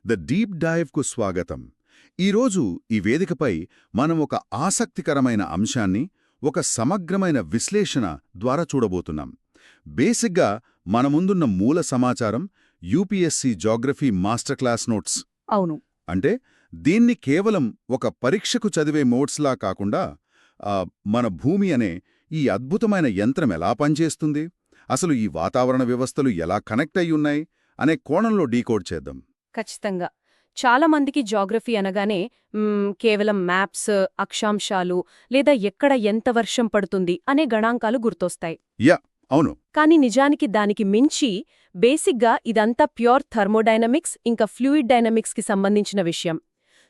The deep డైవ్కు స్వాగతం. ఈరోజు ఈ వేదికపై మనం ఒక ఆసక్తికరమైన అంశాన్ని ఒక సమగ్రమైన విశ్లేషణ ద్వారా చూడబోతున్నాం. బేసిక్గా మన ముందున్న మూల సమాచారం UPSC geography master class notes. అవును. అంటే దీన్ని కేవలం ఒక పరీక్షకు చదివే నోట్స్లా కాకుండా మన భూమి అనే ఈ అద్భుతమైన యంత్రం ఎలా పనిచేస్తుంది, అసలు ఈ వాతావరణ వ్యవస్థలు ఎలా కనెక్ట్ అయి ఉన్నాయి అనే కోణంలో డీకోడ్ చేద్దాం. ఖచ్చితంగా. చాలా మందికి జాగ్రఫీ అనగానే కేవలం మ్యాప్స్, అక్షాంశాలు లేదా ఎక్కడ ఎంత వర్షం పడుతుంది అనే గణాంకాలు గుర్తొస్తాయి. అవును. కానీ నిజానికి దానికి మించి బేసిక్గా ఇదంతా ప్యూర్ థర్మోడైనమిక్స్ ఇంకా ఫ్లూయిడ్ డైనమిక్స్కి సంబంధించిన విషయం.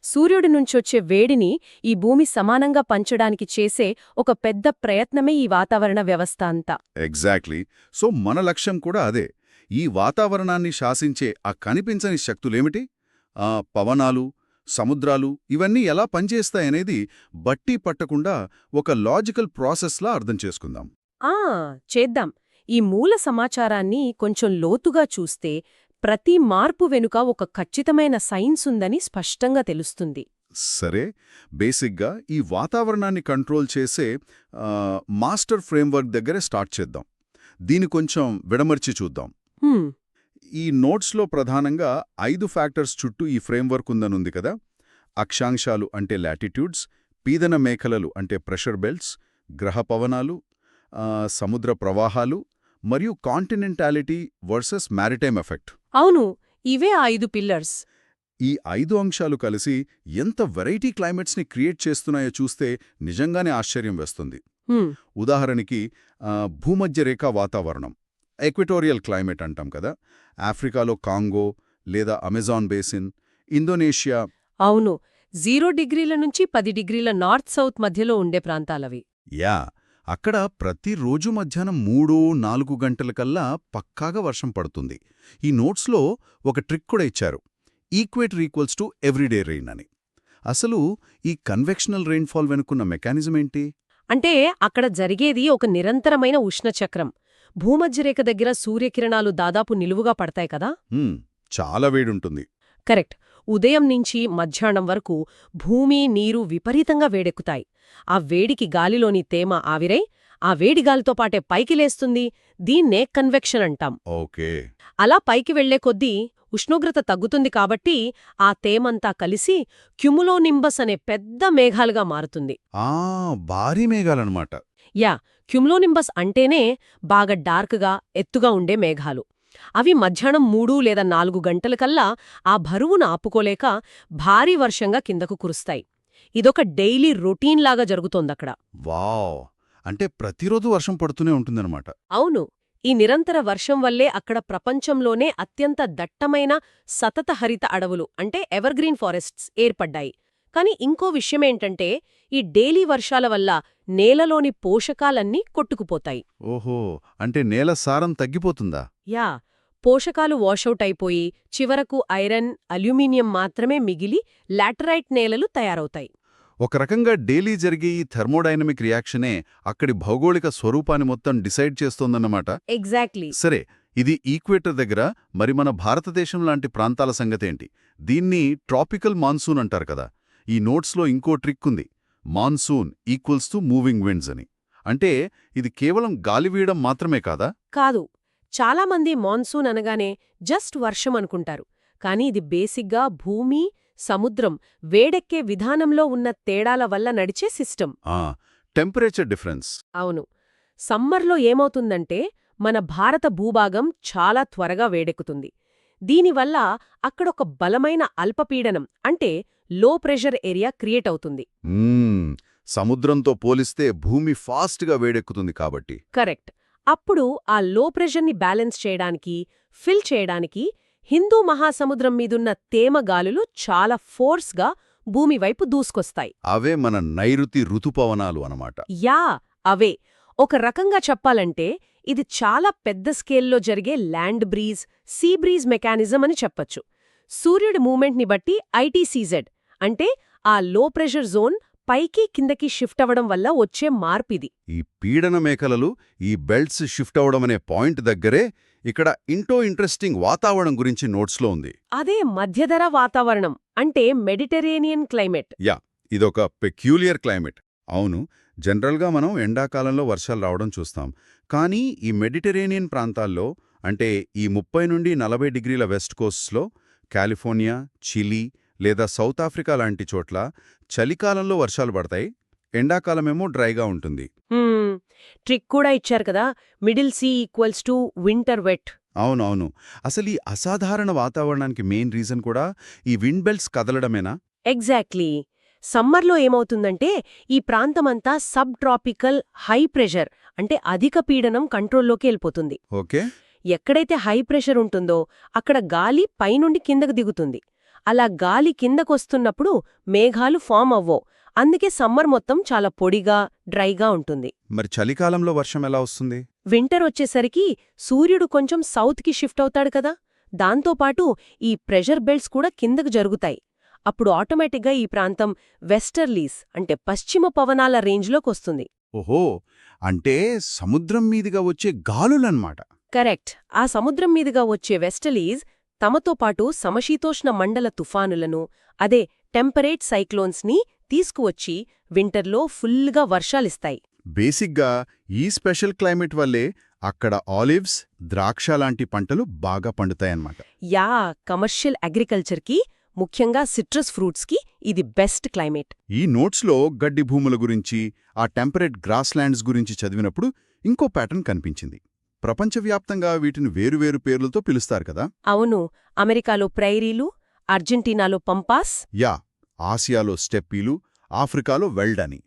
సూర్యుడి నుంచొచ్చే వేడిని ఈ భూమి సమానంగా పంచడానికి చేసే ఒక పెద్ద ప్రయత్నమే ఈ వాతావరణ వ్యవస్థ అంతా. ఎగ్జాక్ట్లీ. సో మన లక్ష్యం కూడా అదే. ఈ వాతావరణాన్ని శాసించే ఆ కనిపించని శక్తులేమిటి, పవనాలు, సముద్రాలు ఇవన్నీ ఎలా పనిచేస్తాయనేది బట్టి పట్టకుండా ఒక లాజికల్ ప్రాసెస్లా అర్థం చేసుకుందాం. చేద్దాం. ఈ మూల సమాచారాన్ని కొంచెం లోతుగా చూస్తే ప్రతి మార్పు వెనుక ఒక ఖచ్చితమైన సైన్స్ ఉందని స్పష్టంగా తెలుస్తుంది. సరే, బేసిక్గా ఈ వాతావరణాన్ని కంట్రోల్ చేసే మాస్టర్ ఫ్రేమ్వర్క్ దగ్గరే స్టార్ట్ చేద్దాం. దీని కొంచెం విడమర్చి చూద్దాం. ఈ నోట్స్లో ప్రధానంగా 5 ఫ్యాక్టర్స్ చుట్టూ ఈ ఫ్రేమ్వర్క్ ఉందనుంది కదా. అక్షాంశాలు అంటే లాటిట్యూడ్స్, పీదన మేఖలలు అంటే ప్రెషర్ బెల్ట్స్, గ్రహ పవనాలు, సముద్ర ప్రవాహాలు మరియు కాంటినెంటాలిటీ వర్సెస్ మ్యారిటైమ్ ఎఫెక్ట్. అవును, ఇవే 5 పిల్లర్స్. ఈ 5 అంశాలు కలిసి ఎంత వెరైటీ క్లైమేట్స్ని క్రియేట్ చేస్తున్నాయో చూస్తే నిజంగానే ఆశ్చర్యం వేస్తుంది. ఉదాహరణకి భూమధ్యరేఖా వాతావరణం, ఎక్వటోరియల్ క్లైమేట్ అంటాం కదా. ఆఫ్రికాలో కాంగో లేదా అమెజాన్ బేసిన్, ఇండోనేషియా. అవును, 0 డిగ్రీల నుంచి 10 డిగ్రీల నార్త్ సౌత్ మధ్యలో ఉండే ప్రాంతాలవి. అక్కడ ప్రతిరోజు మధ్యాహ్నం 3-4 గంటలకల్లా పక్కాగా వర్షం పడుతుంది. ఈ నోట్స్లో ఒక ట్రిక్ కూడా ఇచ్చారు, equator equals to everyday rain అని. అసలు ఈ కన్వెక్షనల్ రెయిన్ఫాల్ వెనుకున్న మెకానిజం ఏంటి? అంటే అక్కడ జరిగేది ఒక నిరంతరమైన ఉష్ణచక్రం. భూమధ్యరేఖ దగ్గర సూర్యకిరణాలు దాదాపు నిలువుగా పడతాయి కదా. చాలా వేడుంటుంది. కరెక్ట్. ఉదయం నుంచి మధ్యాహ్నం వరకు భూమి, నీరు విపరీతంగా వేడెక్కుతాయి. ఆ వేడికి గాలిలోని తేమ ఆవిరై ఆ వేడి గాలితో పాటే పైకి లేస్తుంది. దీన్నే కన్వెక్షన్ అంటాం. ఓకే. అలా పైకి వెళ్లే కొద్దీ ఉష్ణోగ్రత తగ్గుతుంది కాబట్టి ఆ తేమంతా కలిసి క్యుములోనింబస్ అనే పెద్ద మేఘాలుగా మారుతుంది. భారీ మేఘాలన్నమాట. క్యుములోనింబస్ అంటేనే బాగా డార్క్గా, ఎత్తుగా ఉండే మేఘాలు. అవి మధ్యాహ్నం 3 లేదా 4 గంటలకల్లా ఆ బరువును ఆపుకోలేక భారీ వర్షంగా కిందకు కురుస్తాయి. ఇదొక డైలీ రొటీన్లాగా జరుగుతోందక్కడ. వావ్! అంటే ప్రతిరోజు వర్షం పడుతూనే ఉంటుందన్నమాట. అవును. ఈ నిరంతర వర్షం వల్లే అక్కడ ప్రపంచంలోనే అత్యంత దట్టమైన సతత హరిత అడవులు అంటే ఎవర్గ్రీన్ ఫారెస్ట్స్ ఏర్పడ్డాయి. కాని ఇంకో విషయమేంటంటే ఈ డైలీ వర్షాల వల్ల నేలలోని పోషకాలన్నీ కొట్టుకుపోతాయి. ఓహో, అంటే నేల సారం తగ్గిపోతుందా? పోషకాలు వాషౌట్ అయిపోయి చివరకు ఐరన్, అల్యూమినియం మాత్రమే మిగిలి లాటరైట్ నేలలు తయారవుతాయి. ఒక రకంగా డైలీ జరిగే ఈ థర్మోడైనమిక్ రియాక్షనే అక్కడి భౌగోళిక స్వరూపాన్ని మొత్తం డిసైడ్ చేస్తోందన్నమాట. ఎగ్జాక్ట్లీ. సరే, ఇది ఈక్వేటర్ దగ్గర. మరి మన భారతదేశం లాంటి ప్రాంతాల సంగతేంటి? దీన్ని ట్రాపికల్ మాన్సూన్ అంటారు కదా. ఈ నోట్స్లో ఇంకో ట్రిక్ ఉంది, monsoon equals to moving winds అని. అంటే ఇది కేవలం గాలివీయడం మాత్రమే కాదా? కాదు. చాలామంది మాన్సూన్ అనగానే జస్ట్ వర్షం అనుకుంటారు. కానీ ఇది బేసిక్గా భూమి, సముద్రం వేడెక్కే విధానంలో ఉన్న తేడాల వల్ల నడిచే సిస్టమ్. Temperature difference. అవును. సమ్మర్లో ఏమవుతుందంటే మన భారత భూభాగం చాలా త్వరగా వేడెక్కుతుంది. దీనివల్ల అక్కడొక బలమైన అల్పపీడనం అంటే లో ప్రెషర్ ఏరియా క్రియేట్ అవుతుంది. సముద్రంతో పోలిస్తే భూమి ఫాస్ట్గా వేడెక్కుతుంది కాబట్టి. కరెక్ట్. అప్పుడు ఆ లో ప్రెషర్ని బ్యాలెన్స్ చేయడానికి, ఫిల్ చేయడానికి హిందూ మహాసముద్రం మీదున్న తేమ గాలులు చాలా ఫోర్స్గా భూమి వైపు దూసుకొస్తాయి. అవే మన నైరుతి ఋతుపవనాలు అనమాట. అవే. ఒక రకంగా చెప్పాలంటే ఇది చాలా పెద్ద స్కేల్లో జరిగే land breeze, see breeze mechanism అని చెప్పొచ్చు. సూర్యుడి మూమెంట్ని బట్టి ఐటీసీజెడ్ అంటే ఆ లో ప్రెషర్ జోన్ పైకి కిందకి షిఫ్ట్ అవ్వడం వల్ల వచ్చే మార్పిది. ఈ పీడన మేఖలలు, ఈ బెల్ట్స్ షిఫ్ట్ అవడమనే పాయింట్ దగ్గరే ఇక్కడ ఇంట్రెస్టింగ్ వాతావరణం గురించి నోట్స్లో ఉంది. అదే మధ్యధరా వాతావరణం అంటే మెడిటరేనియన్ క్లైమేట్. యా, ఇదొక పెక్యూలియర్ క్లైమేట్. అవును, జనరల్గా మనం ఎండాకాలంలో వర్షాలు రావడం చూస్తాం. కానీ ఈ మెడిటరేనియన్ ప్రాంతాల్లో అంటే ఈ 30 నుండి 40 డిగ్రీల వెస్ట్ కోస్ట్స్లో కాలిఫోర్నియా, చిలీ లేదా సౌత్ ఆఫ్రికా లాంటి చోట్ల చలికాలంలో వర్షాలు పడతాయి, ఎండాకాలమేమో డ్రైగా ఉంటుంది. ట్రిక్ కూడా ఇచ్చారు కదా, middle C equals to winter wet. అవునవును. అసలు ఈ అసాధారణ వాతావరణానికి మెయిన్ రీజన్ కూడా ఈ విండ్ బెల్ట్స్ కదలడమేనా? ఎగ్జాక్ట్లీ. సమ్మర్లో ఏమవుతుందంటే ఈ ప్రాంతమంతా సబ్ ట్రాపికల్ హై ప్రెషర్ అంటే అధిక పీడనం కంట్రోల్లోకి వెళ్ళిపోతుంది. ఓకే. ఎక్కడైతే హై ప్రెషర్ ఉంటుందో అక్కడ గాలి పైనుండి కిందకు దిగుతుంది. అలా గాలి కిందకొస్తున్నప్పుడు మేఘాలు ఫామ్ అవ్వో, అందుకే సమ్మర్ మొత్తం చాలా పొడిగా డ్రైగా ఉంటుంది. మరి చలికాలంలో వర్షం ఎలా వస్తుంది? వింటర్ వచ్చేసరికి సూర్యుడు కొంచెం సౌత్కి షిఫ్ట్ అవుతాడు కదా, దాంతోపాటు ఈ ప్రెషర్ బెల్ట్స్ కూడా కిందకు జరుగుతాయి. అప్పుడు ఆటోమేటిక్గా ఈ ప్రాంతం వెస్టర్లీస్ అంటే పశ్చిమ పవనాల రేంజ్లోకొస్తుంది. ఓహో, అంటే సముద్రం మీదుగా వచ్చే గాలులన్నమాట. కరెక్ట్. ఆ సముద్రం మీదుగా వచ్చే వెస్టర్లీస్ తమతో పాటు సమశీతోష్ణ మండల తుఫానులను, అదే టెంపరేట్ సైక్లోన్స్ని తీసుకువచ్చి వింటర్లో ఫుల్గా వర్షాలిస్తాయి. బేసిక్గా ఈ స్పెషల్ క్లైమేట్ వల్లే అక్కడ ఆలివ్స్, ద్రాక్ష లాంటి పంటలు బాగా పండుతాయన్నమాట. యా, కమర్షియల్ అగ్రికల్చర్కి, ముఖ్యంగా సిట్రస్ ఫ్రూట్స్కి ఇది బెస్ట్ క్లైమేట్. ఈ నోట్స్లో గడ్డి భూముల గురించి, ఆ టెంపరేట్ గ్రాస్లాండ్స్ గురించి చదివినప్పుడు ఇంకో ప్యాటర్న్ కనిపించింది. ప్రపంచవ్యాప్తంగా వీటిని వేరువేరు పేర్లతో పిలుస్తారు కదా? అవును, అమెరికాలో ప్రైరీలు, అర్జెంటీనాలో పంపాస్. యా, ఆసియాలో స్టెప్పీలు, ఆఫ్రికాలో వెల్డ్ అని.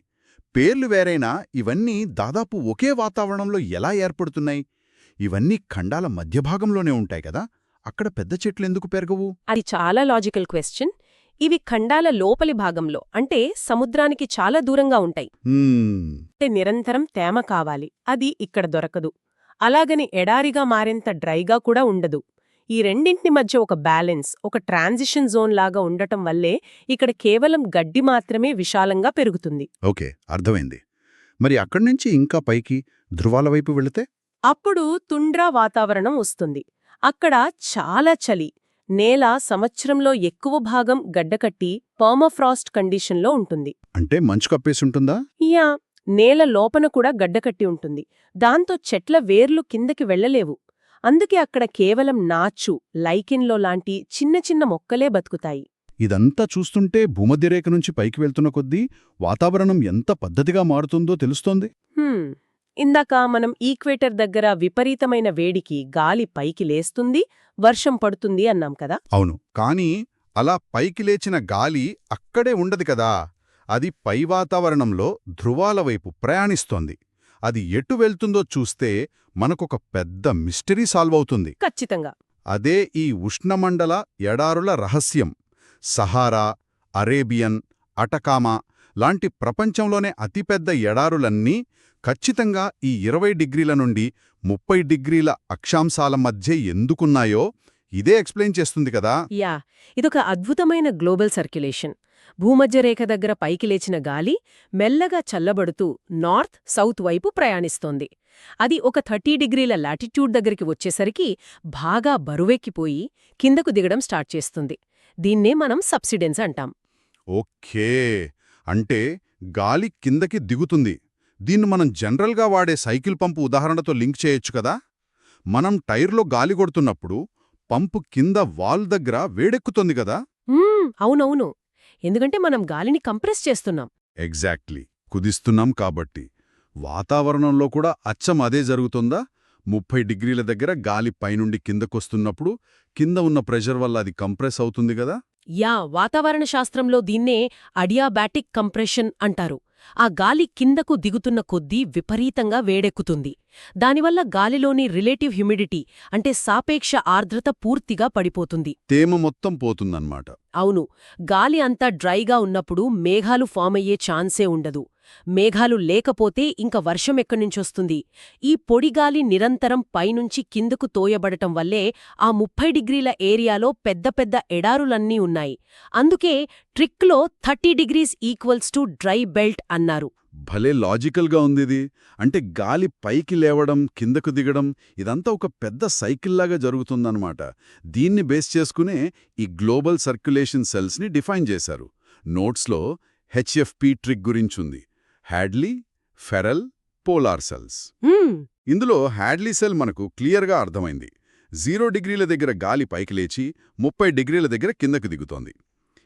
పేర్లు వేరైనా ఇవన్నీ దాదాపు ఒకే వాతావరణంలో ఎలా ఏర్పడుతున్నాయి? ఇవన్నీ ఖండాల మధ్యభాగంలోనే ఉంటాయి కదా, అక్కడ పెద్ద చెట్లెందుకు పెరగవు? అది చాలా లాజికల్ క్వశ్చన్. ఇవి ఖండాల లోపలి భాగంలో అంటే సముద్రానికి చాలా దూరంగా ఉంటాయి. అంటే నిరంతరం తేమ కావాలి, అది ఇక్కడ దొరకదు. అలాగని ఎడారిగా మారేంత డ్రైగా కూడా ఉండదు. ఈ రెండింటి మధ్య ఒక బ్యాలెన్స్, ఒక ట్రాన్సిషన్ జోన్ లాగా ఉండటం వల్లే ఇక్కడ కేవలం గడ్డి మాత్రమే విశాలంగా పెరుగుతుంది. ఓకే, అర్థమైంది. మరి అక్కడ్నుంచి ఇంకా పైకి ధృవాల వైపు వెళితే? అప్పుడు తుండ్రా వాతావరణం వస్తుంది. అక్కడ చాలా చలి, నేల సంవత్సరంలో ఎక్కువ భాగం గడ్డకట్టి పర్మాఫ్రాస్ట్ కండిషన్లో ఉంటుంది. అంటే మంచు కప్పేసుంటుందా? యా, నేల లోపన కూడా గడ్డకట్టి ఉంటుంది. దాంతో చెట్ల వేర్లు కిందకి వెళ్లలేవు. అందుకే అక్కడ కేవలం నాచు, లైకెన్లో లాంటి చిన్న చిన్న మొక్కలే బతుకుతాయి. ఇదంతా చూస్తుంటే భూమధ్యరేఖ నుంచి పైకి వెళ్తున్న కొద్దీ వాతావరణం ఎంత పద్ధతిగా మారుతుందో తెలుస్తోంది. ఇందాక మనం ఈక్వేటర్ దగ్గర విపరీతమైన వేడికి గాలి పైకి లేస్తుంది, వర్షం పడుతుంది అన్నాం కదా. అవును, కానీ అలా పైకి లేచిన గాలి అక్కడే ఉండదు కదా. అది పై వాతావరణంలో ధృవాల వైపు ప్రయాణిస్తోంది. అది ఎటు వెళ్తుందో చూస్తే మనకొక పెద్ద మిస్టరీ సాల్వ్ అవుతుంది. ఖచ్చితంగా. అదే ఈ ఉష్ణమండల ఎడారుల రహస్యం. సహారా, అరేబియన్, అటకామా లాంటి ప్రపంచంలోనే అతిపెద్ద ఎడారులన్నీ ఖచ్చితంగా ఈ 20 డిగ్రీల నుండి 30 డిగ్రీల అక్షాంశాల మధ్య ఎందుకున్నాయో ఇదే ఎక్స్ప్లెయిన్ చేస్తుంది కదా. యా, ఇదొక అద్భుతమైన గ్లోబల్ సర్క్యులేషన్. భూమధ్యరేఖ దగ్గర పైకి లేచిన గాలి మెల్లగా చల్లబడుతూ నార్త్, సౌత్ వైపు ప్రయాణిస్తోంది. అది ఒక 30 డిగ్రీల లాటిట్యూడ్ దగ్గరికి వచ్చేసరికి బాగా బరువెక్కిపోయి కిందకు దిగడం స్టార్ట్ చేస్తుంది. దీన్నే మనం సబ్సిడెన్స్ అంటాం. ఓకే, అంటే గాలి కిందకి దిగుతుంది. దీన్ని మనం జనరల్గా వాడే సైకిల్ పంపు ఉదాహరణతో లింక్ చేయొచ్చు కదా. మనం టైర్లో గాలి కొడుతున్నప్పుడు పంపు కింద వాల్ దగ్గర వేడెక్కుతుంది కదా. అవునవును, ఎందుకంటే మనం గాలిని కంప్రెస్ చేస్తున్నాం. ఎగ్జాక్ట్లీ, కుదిస్తున్నాం కాబట్టి. వాతావరణంలో కూడా అచ్చం అదే జరుగుతుందా? 30 డిగ్రీల దగ్గర గాలి పైనుండి కిందకొస్తున్నప్పుడు కింద ఉన్న ప్రెషర్ వల్ల అది కంప్రెస్ అవుతుంది కదా. యా, వాతావరణ శాస్త్రంలో దీన్నే అడియాబాటిక్ కంప్రెషన్ అంటారు. ఆ గాలి కిందకు దిగుతున్న కొద్దీ విపరీతంగా వేడెక్కుతుంది. దానివల్ల గాలిలోని రిలేటివ్ హ్యూమిడిటీ అంటే సాపేక్ష ఆర్ద్రత పూర్తిగా పడిపోతుంది. తేమ మొత్తం పోతుందన్నమాట. అవును, గాలి అంతా డ్రైగా ఉన్నప్పుడు మేఘాలు ఫామ్ అయ్యే ఛాన్సే ఉండదు. మేఘాలు లేకపోతే ఇంక వర్షం ఎక్కడ్నుంచొస్తుంది? ఈ పొడిగాలి నిరంతరం పైనుంచి కిందకు తోయబడటం వల్లే ఆ 30 డిగ్రీల ఏరియాలో పెద్ద పెద్ద ఎడారులన్నీ ఉన్నాయి. అందుకే ట్రిక్లో 30 degrees equals to dry belt అన్నారు. భలే లాజికల్గా ఉంది ఇది. అంటే గాలి పైకి లేవడం కిందకు దిగడం ఇదంతా ఒక పెద్ద సైకిల్లాగా జరుగుతుందన్నమాట. దీన్ని బేస్ చేసుకునే ఈ గ్లోబల్ సర్క్యులేషన్ సెల్స్ని డిఫైన్ చేశారు. నోట్స్లో హెచ్ఎఫ్పి ట్రిక్ గురించుంది. Hadley, Ferrel, polar cells. ఇందులో హ్యాడ్లీ సెల్ మనకు క్లియర్గా అర్థమైంది. 0 డిగ్రీల దగ్గర గాలి పైకి లేచి 30 డిగ్రీల దగ్గర కిందకు దిగుతోంది.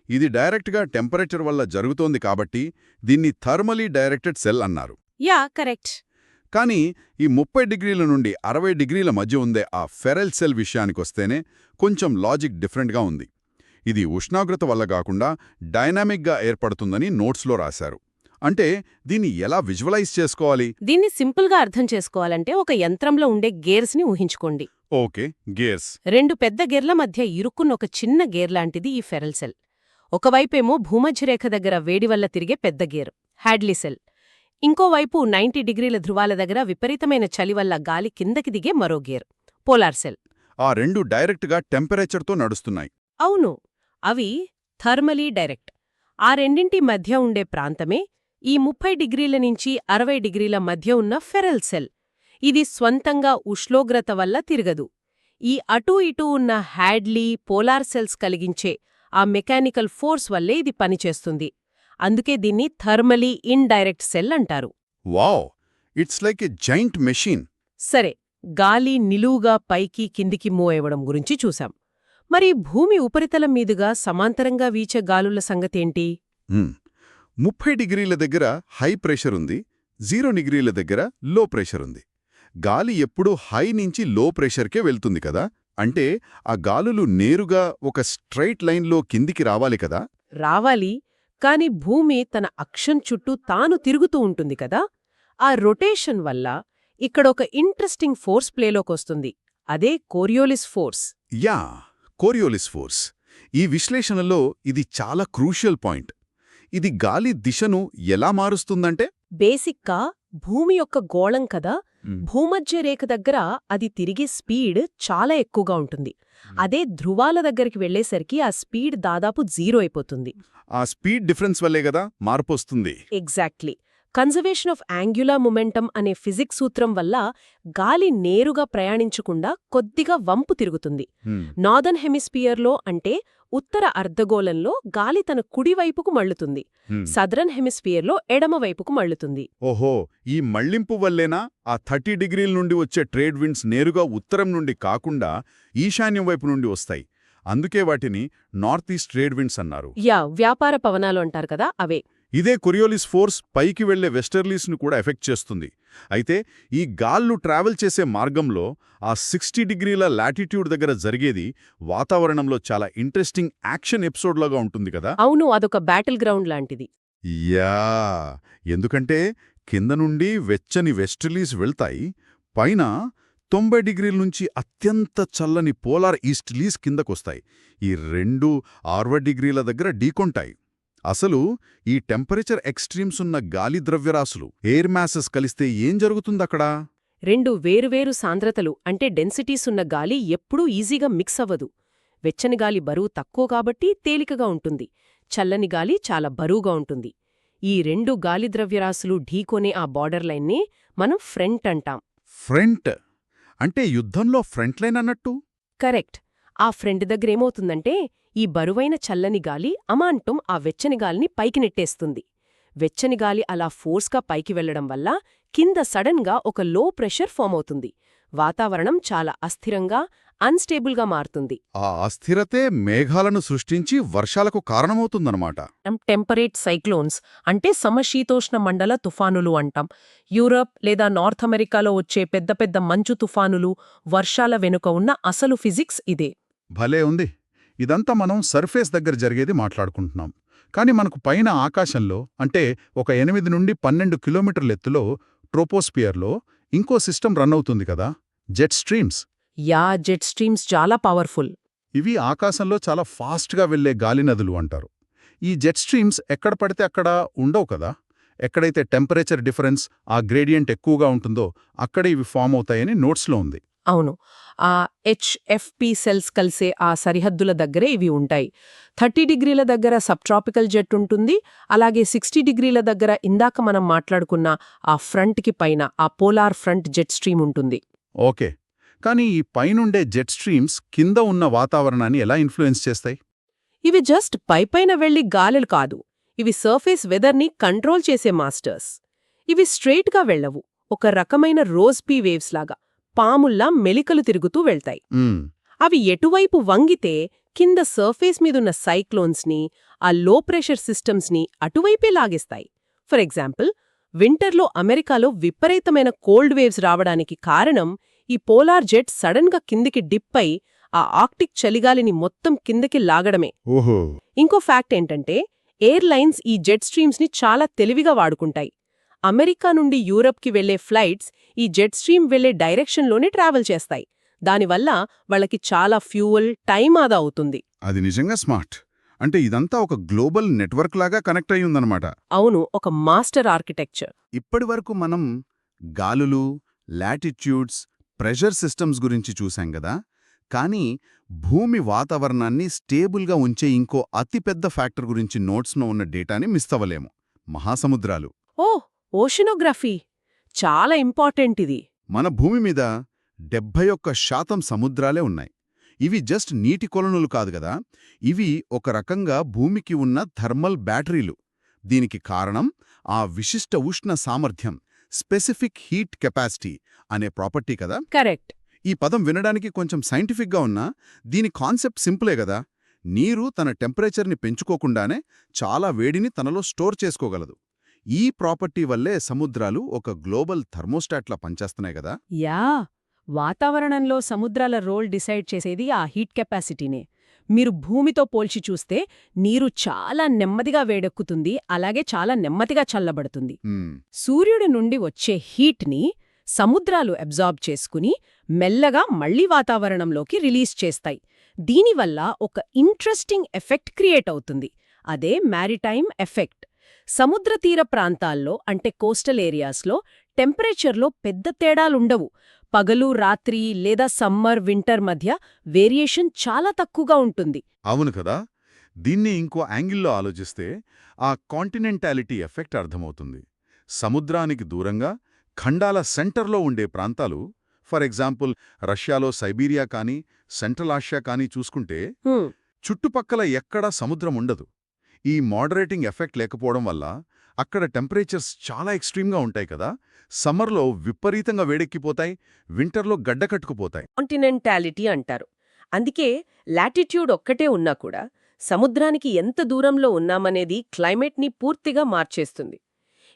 ఇది డైరెక్ట్గా టెంపరేచర్ వల్ల జరుగుతోంది కాబట్టి దీన్ని థర్మలీ డైరెక్టెడ్ సెల్ అన్నారు. Yeah correct. కానీ ఈ 30 డిగ్రీల నుండి 60 డిగ్రీల మధ్య ఉండే ఆ ఫెరల్ సెల్ విషయానికొస్తేనే కొంచెం లాజిక్ డిఫరెంట్గా ఉంది. ఇది ఉష్ణోగ్రత వల్ల కాకుండా డైనామిక్గా ఏర్పడుతుందని నోట్స్లో రాశారు. అంటే దీన్ని ఎలా విజువలైజ్ చేసుకోవాలి? దీన్ని సింపుల్గా అర్థం చేసుకోవాలంటే ఒక యంత్రంలో ఉండే గేర్స్ని ఊహించుకోండి. Okay, gears. 2 పెద్ద గేర్ల మధ్య ఇరుక్కున్న ఒక చిన్న గేర్ లాంటిది ఈ ఫెరల్ సెల్. ఒకవైపేమో భూమధ్యరేఖ దగ్గర వేడి వల్ల తిరిగే పెద్ద గేర్ హ్యాడ్లీ సెల్. ఇంకోవైపు 90 డిగ్రీల ధృవాల దగ్గర విపరీతమైన చలి వల్ల గాలి కిందకి దిగే మరో గేర్ పోలార్ సెల్. ఆ రెండు డైరెక్ట్గా టెంపరేచర్తో నడుస్తున్నాయి. అవును, అవి థర్మలీ డైరెక్ట్. ఆ రెండింటి మధ్య ఉండే ప్రాంతమే ఈ 30 డిగ్రీల నుంచి 60 డిగ్రీల మధ్య ఉన్న ఫెరల్ సెల్. ఇది స్వంతంగా ఉష్ణోగ్రత వల్ల తిరగదు. ఈ అటూ ఇటూ ఉన్న హ్యాడ్లీ, పోలార్ సెల్స్ కలిగించే ఆ మెకానికల్ ఫోర్స్ వల్లే ఇది పనిచేస్తుంది. అందుకే దీన్ని థర్మలీ ఇండైరెక్ట్ సెల్ అంటారు. Wow, it's like a giant machine. సరే, గాలి నిలువుగా పైకి కిందికి మూవ్ అవ్వడం గురించి చూశాం. మరి భూమి ఉపరితలం మీదుగా సమాంతరంగా వీచే గాలుల సంగతేంటి? 30 డిగ్రీల దగ్గర హై ప్రెషర్ ఉంది, 0 డిగ్రీల దగ్గర లో ప్రెషర్ ఉంది. గాలి ఎప్పుడూ హై నుంచి లో ప్రెషర్కే వెళ్తుంది కదా. అంటే ఆ గాలులు నేరుగా ఒక స్ట్రైట్ లైన్లో కిందికి రావాలి కదా. రావాలి, కాని భూమి తన అక్షం చుట్టూ తాను తిరుగుతూ ఉంటుంది కదా. ఆ రొటేషన్ వల్ల ఇక్కడొక ఇంట్రెస్టింగ్ ఫోర్స్ ప్లేలోకొస్తుంది. అదే Coriolis force. Yeah, Coriolis force. ఈ విశ్లేషణలో ఇది చాలా క్రూషియల్ పాయింట్. ఇది గాలి దిశను ఎలా మారుస్తుందంటే, బేసిక్గా భూమి యొక్క గోళం కదా, భూమధ్య రేఖ దగ్గర అది తిరిగే స్పీడ్ చాలా ఎక్కువగా ఉంటుంది. అదే ధృవాల దగ్గరికి వెళ్లేసరికి ఆ స్పీడ్ దాదాపు 0 అయిపోతుంది. ఆ స్పీడ్ డిఫరెన్స్ వల్లే కదా మార్పు వస్తుంది. Exactly. Conservation of angular momentum అనే ఫిజిక్స్ సూత్రం వల్ల గాలి నేరుగా ప్రయాణించకుండా కొద్దిగా వంపు తిరుగుతుంది. నార్దర్న్ హెమిస్ఫియర్లో అంటే ఉత్తర అర్ధగోళంలో గాలి తన కుడివైపుకు మళ్లుతుంది. సదరన్ హెమిస్ఫియర్లో ఎడమవైపుకు మళ్లుతుంది. ఓహో, ఈ మళ్లింపు వల్లేనా ఆ 30 డిగ్రీల నుండి వచ్చే ట్రేడ్ విండ్స్ నేరుగా ఉత్తరం నుండి కాకుండా ఈశాన్యం వైపు నుండి వస్తాయి. అందుకే వాటిని నార్త్ ఈస్ట్ ట్రేడ్ విండ్స్ అన్నారు. వ్యాపార పవనాలు అంటారు కదా, అవే. ఇదే కొరియోలిస్ ఫోర్స్ పైకి వెళ్లే వెస్టర్లీస్ను కూడా ఎఫెక్ట్ చేస్తుంది. అయితే ఈ గాళ్ళు ట్రావెల్ చేసే మార్గంలో ఆ 60 డిగ్రీల లాటిట్యూడ్ దగ్గర జరిగేది వాతావరణంలో చాలా ఇంట్రెస్టింగ్ యాక్షన్ ఎపిసోడ్లాగా ఉంటుంది కదా. అవును, అదొక బ్యాటిల్ గ్రౌండ్ లాంటిది. యా, ఎందుకంటే కింద నుండి వెచ్చని వెస్టర్లీస్ వెళ్తాయి, పైన 90 డిగ్రీల నుంచి అత్యంత చల్లని పోలార్ ఈస్ట్లీస్ కిందకొస్తాయి. ఈ రెండు 60 డిగ్రీల దగ్గర ఢీకొంటాయి. అసలు ఈ టెంపరేచర్ ఎక్స్ట్రీమ్స్ ఉన్న గాలి ద్రవ్యరాశులు ఎయిర్ మ్యాసెస్ కలిస్తే ఏం జరుగుతుందక్కడ? 2 వేరువేరు సాంద్రతలు అంటే డెన్సిటీస్ ఉన్న గాలి ఎప్పుడూ ఈజీగా మిక్స్ అవ్వదు. వెచ్చని గాలి బరువు తక్కువ కాబట్టి తేలికగా ఉంటుంది, చల్లని గాలి చాలా బరువుగా ఉంటుంది. ఈ 2 గాలి ద్రవ్యరాశులు ఢీకొనే ఆ బార్డర్ లైన్నే మనం ఫ్రంట్ అంటాం. ఫ్రంట్ అంటే యుద్ధంలో ఫ్రంట్ లైన్ అన్నట్టు? కరెక్ట్. ఆ ఫ్రంట్ దగ్గరేమవుతుందంటే ఈ బరువైన చల్లని గాలి అమాంతం ఆ వెచ్చని గాలిని పైకి నెట్టేస్తుంది. వెచ్చని గాలి అలా ఫోర్స్గా పైకి వెళ్లడం వల్ల కింద సడన్గా ఒక లో ప్రెషర్ ఫామ్ అవుతుంది. వాతావరణం చాలా అస్థిరంగా, అన్స్టేబుల్గా మారుతుంది. ఆ అస్థిరతే మేఘాలను సృష్టించి వర్షాలకు కారణమవుతుందన్నమాట. టెంపరేట్ సైక్లోన్స్ అంటే సమశీతోష్ణ మండల తుఫానులు అంటాం. యూరప్ లేదా నార్త్ అమెరికాలో వచ్చే పెద్ద పెద్ద మంచు తుఫానులు, వర్షాల వెనుక ఉన్న అసలు ఫిజిక్స్ ఇదే. భలే ఉంది. ఇదంతా మనం సర్ఫేస్ దగ్గర జరిగేది మాట్లాడుకుంటున్నాం. కానీ మనకు పైన ఆకాశంలో అంటే ఒక 8 నుండి 12 కిలోమీటర్ల ఎత్తులో ట్రోపోస్పియర్లో ఇంకో సిస్టమ్ రన్ అవుతుంది కదా, జెట్ స్ట్రీమ్స్. జెట్ స్ట్రీమ్స్ చాలా పవర్ఫుల్. ఇవి ఆకాశంలో చాలా ఫాస్ట్గా వెళ్లే గాలి నదులు అంటారు. ఈ జెట్ స్ట్రీమ్స్ ఎక్కడ పడితే అక్కడ ఉండవు కదా. ఎక్కడైతే టెంపరేచర్ డిఫరెన్స్, ఆ గ్రేడియంట్ ఎక్కువగా ఉంటుందో అక్కడ ఇవి ఫామ్ అవుతాయని నోట్స్లో ఉంది. అవును, ఆ HFP సెల్స్ కలిసే ఆ సరిహద్దుల దగ్గరే ఇవి ఉంటాయి. 30 డిగ్రీల దగ్గర సబ్ట్రాపికల్ జెట్ ఉంటుంది. అలాగే 60 డిగ్రీల దగ్గర ఇందాక మనం మాట్లాడుకున్న ఆ ఫ్రంట్కి పైన ఆ పోలార్ ఫ్రంట్ జెట్ స్ట్రీమ్ ఉంటుంది. ఓకే. కానీ ఈ పైనుండే జెట్ స్ట్రీమ్స్ కింద ఉన్న వాతావరణాన్ని ఎలా ఇన్ఫ్లుయెన్స్ చేస్తాయి? ఇవి జస్ట్ పైపైన వెళ్లి గాలులు కాదు. ఇవి సర్ఫేస్ వెదర్ని కంట్రోల్ చేసే మాస్టర్స్. ఇవి స్ట్రెయిట్గా వెళ్లవు. ఒక రకమైన రోజ్పీ వేవ్స్ లాగా పాముల్లా మెలికలు తిరుగుతూ వెళ్తాయి. మ్మ్. అవి ఎటువైపు వంగితే కింద సర్ఫేస్ మీదున్న సైక్లోన్స్ని, ఆ లో ప్రెషర్ సిస్టమ్స్ని అటువైపే లాగేస్తాయి. ఫర్ ఎగ్జాంపుల్, వింటర్లో అమెరికాలో విపరీతమైన కోల్డ్ వేవ్స్ రావడానికి కారణం ఈ పోలార్ జెట్ సడన్గా కిందికి డిప్ అయి ఆ ఆర్క్టిక్ చలిగాలిని మొత్తం కిందకి లాగడమే. ఓహో. ఇంకో ఫ్యాక్ట్ ఏంటంటే, ఎయిర్లైన్స్ ఈ జెట్ స్ట్రీమ్స్ని చాలా తెలివిగా వాడుకుంటాయి. అమెరికా నుండి యూరప్కి వెళ్లే ఫ్లైట్స్ ఈ జెట్ స్ట్రీమ్ వెళ్లే డైరెక్షన్లోనే ట్రావెల్ చేస్తాయి. దానివల్ల వాళ్ళకి చాలా ఫ్యూయల్, టైం ఆదా అవుతుంది. అది నిజంగా స్మార్ట్. అంటే ఇదంతా ఒక గ్లోబల్ నెట్వర్క్ లాగా కనెక్ట్ అయి ఉందన్నమాట. అవును, ఒక మాస్టర్ ఆర్కిటెక్చర్. ఇప్పటివరకు మనం గాలులు, లాటిట్యూడ్స్, ప్రెషర్ సిస్టమ్స్ గురించి చూశాం గదా. కానీ భూమి వాతావరణాన్ని స్టేబుల్గా ఉంచే ఇంకో అతిపెద్ద ఫ్యాక్టర్ గురించి నోట్స్లో ఉన్న డేటాని మిస్ అవ్వలేము. మహాసముద్రాలు. ఓ, ఓషనోగ్రఫీ చాలా ఇంపార్టెంట్ ఇది. మన భూమి మీద 71% సముద్రాలే ఉన్నాయి. ఇవి జస్ట్ నీటి కొలనులు కాదు గదా. ఇవి ఒక రకంగా భూమికి ఉన్న థర్మల్ బ్యాటరీలు. దీనికి కారణం ఆ విశిష్ట ఉష్ణ సామర్థ్యం, స్పెసిఫిక్ హీట్ కెపాసిటీ అనే ప్రాపర్టీ కదా. కరెక్ట్. ఈ పదం వినడానికి కొంచెం సైంటిఫిక్గా ఉన్నా దీని కాన్సెప్ట్ సింపులే గదా. నీరు తన టెంపరేచర్ని పెంచుకోకుండానే చాలా వేడిని తనలో స్టోర్ చేసుకోగలదు. ఈ ప్రాపర్టీ వల్లే సముద్రాలు ఒక గ్లోబల్ థర్మోస్టాట్లా పనిచేస్తున్నాయి గదా. యా, వాతావరణంలో సముద్రాల రోల్ డిసైడ్ చేసేది ఆ హీట్ కెపాసిటీనే. మీరు భూమితో పోల్చి చూస్తే నీరు చాలా నెమ్మదిగా వేడెక్కుతుంది, అలాగే చాలా నెమ్మదిగా చల్లబడుతుంది. సూర్యుడి నుండి వచ్చే హీట్ని సముద్రాలు అబ్జార్బ్ చేసుకుని మెల్లగా మళ్లీ వాతావరణంలోకి రిలీజ్ చేస్తాయి. దీనివల్ల ఒక ఇంట్రెస్టింగ్ ఎఫెక్ట్ క్రియేట్ అవుతుంది. అదే మ్యారిటైమ్ ఎఫెక్ట్. సముద్ర తీర ప్రాంతాల్లో, అంటే కోస్టల్ ఏరియాస్లో టెంపరేచర్లో పెద్ద తేడాలుండవు. పగలు, రాత్రి లేదా సమ్మర్, వింటర్ మధ్య వేరియేషన్ చాలా తక్కువగా ఉంటుంది. అవును కదా. దీన్ని ఇంకో యాంగిల్లో ఆలోచిస్తే ఆ కాంటినెంటాలిటీ ఎఫెక్ట్ అర్థమవుతుంది. సముద్రానికి దూరంగా ఖండాల సెంటర్లో ఉండే ప్రాంతాలు, ఫర్ ఎగ్జాంపుల్ రష్యాలో సైబీరియా కానీ సెంట్రల్ ఆసియా కానీ చూసుకుంటే చుట్టుపక్కల ఎక్కడా సముద్రం ఉండదు. ఈ మోడరేటింగ్ ఎఫెక్ట్ లేకపోవడం వల్ల అక్కడ టెంపరేచర్స్ చాలా ఎక్స్ట్రీమ్గా ఉంటాయి కదా. సమ్మర్లో విపరీతంగా వేడెక్కిపోతాయి, వింటర్లో గడ్డకట్టుకుపోతాయి. కాంటినెంటాలిటీ అంటారు. అందుకే లాటిట్యూడ్ ఒక్కటే ఉన్నా కూడా సముద్రానికి ఎంత దూరంలో ఉన్నామనేది క్లైమేట్ని పూర్తిగా మార్చేస్తుంది.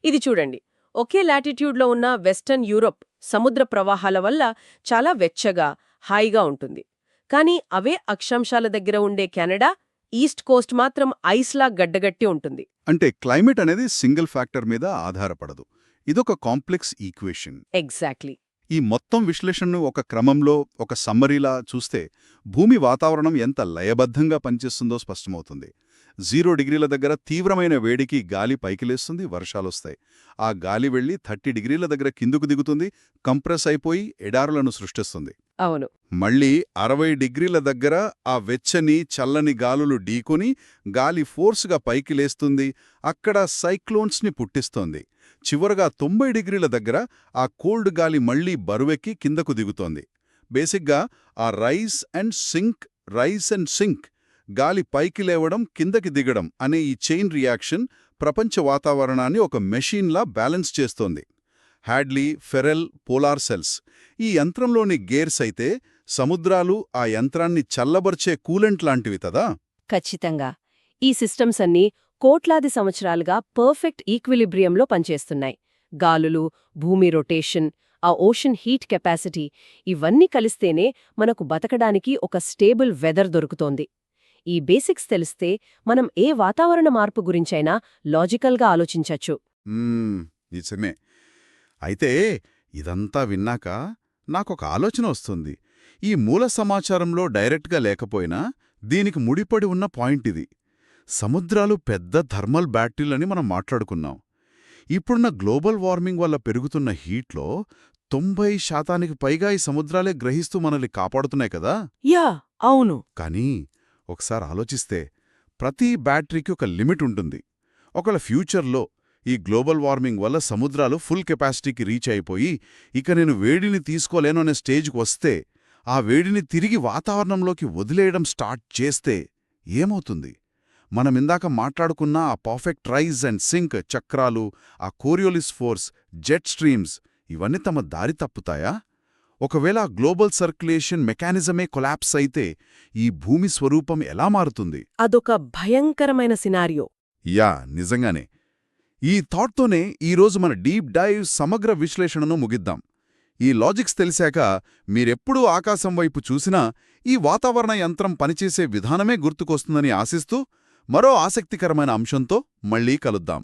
ఇది చూడండి, ఒకే లాటిట్యూడ్లో ఉన్న వెస్టర్న్ యూరోప్ సముద్ర ప్రవాహాల వల్ల చాలా వెచ్చగా, హాయిగా ఉంటుంది. కానీ అవే అక్షాంశాల దగ్గర ఉండే కెనడా, ఈస్ట్ కోస్ట్ మాత్రం ఐస్లా గడ్డగట్టి ఉంటుంది. అంటే క్లైమేట్ అనేది సింగిల్ ఫ్యాక్టర్ మీద ఆధారపడదు. ఇదొక కాంప్లెక్స్ ఈక్వేషన్. ఎగ్జాక్ట్లీ. ఈ మొత్తం విశ్లేషణను ఒక క్రమంలో, ఒక సమ్మరీలా చూస్తే భూమి వాతావరణం ఎంత లయబద్ధంగా పనిచేస్తుందో స్పష్టమవుతుంది. 0 డిగ్రీల దగ్గర తీవ్రమైన వేడికి గాలి పైకి లేస్తుంది, వర్షాలొస్తాయి. ఆ గాలి వెళ్లి 30 డిగ్రీల దగ్గర కిందుకు దిగుతుంది, కంప్రెస్ అయిపోయి ఎడారులను సృష్టిస్తుంది. అవును. మళ్ళీ 60 డిగ్రీల దగ్గర ఆ వెచ్చని, చల్లని గాలులు ఢీకొని గాలి ఫోర్స్గా పైకి లేస్తుంది, అక్కడ సైక్లోన్స్ని పుట్టిస్తోంది. చివరగా 90 డిగ్రీల దగ్గర ఆ కోల్డ్ గాలి మళ్లీ బరువెక్కి కిందకు దిగుతోంది. బేసిక్గా ఆ రైస్ అండ్ సింక్, గాలి పైకి లేవడం, కిందకి దిగడం అనే ఈ చైన్ రియాక్షన్ ప్రపంచ వాతావరణాన్ని ఒక మెషీన్లా బ్యాలెన్స్ చేస్తోంది. హ్యాడ్లీ, ఫెరెల్, పోలార్ సెల్స్ ఈ యంత్రంలోని గేర్స్ అయితే సముద్రాలు ఆ యంత్రాన్ని చల్లబర్చే కూలెంట్ లాంటివి కదా. ఖచ్చితంగా. ఈ సిస్టమ్స్ అన్నీ కోట్లాది సంవత్సరాలుగా పర్ఫెక్ట్ ఈక్విలిబ్రియంలో పనిచేస్తున్నాయి. గాలులు, భూమి రొటేషన్, ఆ ఓషన్ హీట్ కెపాసిటీ ఇవన్నీ కలిస్తేనే మనకు బతకడానికి ఒక స్టేబుల్ వెదర్ దొరుకుతోంది. ఈ బేసిక్స్ తెలిస్తే మనం ఏ వాతావరణ మార్పు గురించైనా లాజికల్గా ఆలోచించచ్చు. నిజమే. అయితే ఇదంతా విన్నాక నాకొక ఆలోచన వస్తుంది. ఈ మూల సమాచారంలో డైరెక్ట్గా లేకపోయినా దీనికి ముడిపడి ఉన్న పాయింట్ ఇది. సముద్రాలు పెద్ద థర్మల్ బ్యాటరీలని మనం మాట్లాడుకున్నాం. ఇప్పుడున్న గ్లోబల్ వార్మింగ్ వల్ల పెరుగుతున్న హీట్లో 90% పైగా ఈ సముద్రాలే గ్రహిస్తూ మనల్ని కాపాడుతున్నాయి కదా. యా అవును. కానీ ఒకసారి ఆలోచిస్తే ప్రతి బ్యాటరీకి ఒక లిమిట్ ఉంటుంది. ఒకవేళ ఫ్యూచర్లో ఈ గ్లోబల్ వార్మింగ్ వల్ల సముద్రాలు ఫుల్ కెపాసిటీకి రీచ్ అయిపోయి ఇక నేను వేడిని తీసుకోలేను అనే స్టేజ్కి వస్తే, ఆ వేడిని తిరిగి వాతావరణంలోకి వదిలేయడం స్టార్ట్ చేస్తే ఏమవుతుంది? మనమిందాక మాట్లాడుకున్న ఆ పర్ఫెక్ట్ రైజ్ అండ్ సింక్ చక్రాలు, ఆ కోరియోలిస్ ఫోర్స్, జెట్ స్ట్రీమ్స్ ఇవన్నీ తమ దారి తప్పుతాయా? ఒకవేళ ఆ గ్లోబల్ సర్క్యులేషన్ మెకానిజమే కొలాప్స్ అయితే ఈ భూమి స్వరూపం ఎలా మారుతుంది? అదొక భయంకరమైన సినారియో. యా, నిజంగానే. ఈ థాట్తోనే ఈరోజు మన డీప్ డైవ్ సమగ్ర విశ్లేషణను ముగిద్దాం. ఈ లాజిక్స్ తెలిసాక మీరెప్పుడూ ఆకాశం వైపు చూసినా ఈ వాతావరణ యంత్రం పనిచేసే విధానమే గుర్తుకొస్తుందని ఆశిస్తూ మరో ఆసక్తికరమైన అంశంతో మళ్ళీ కలుద్దాం.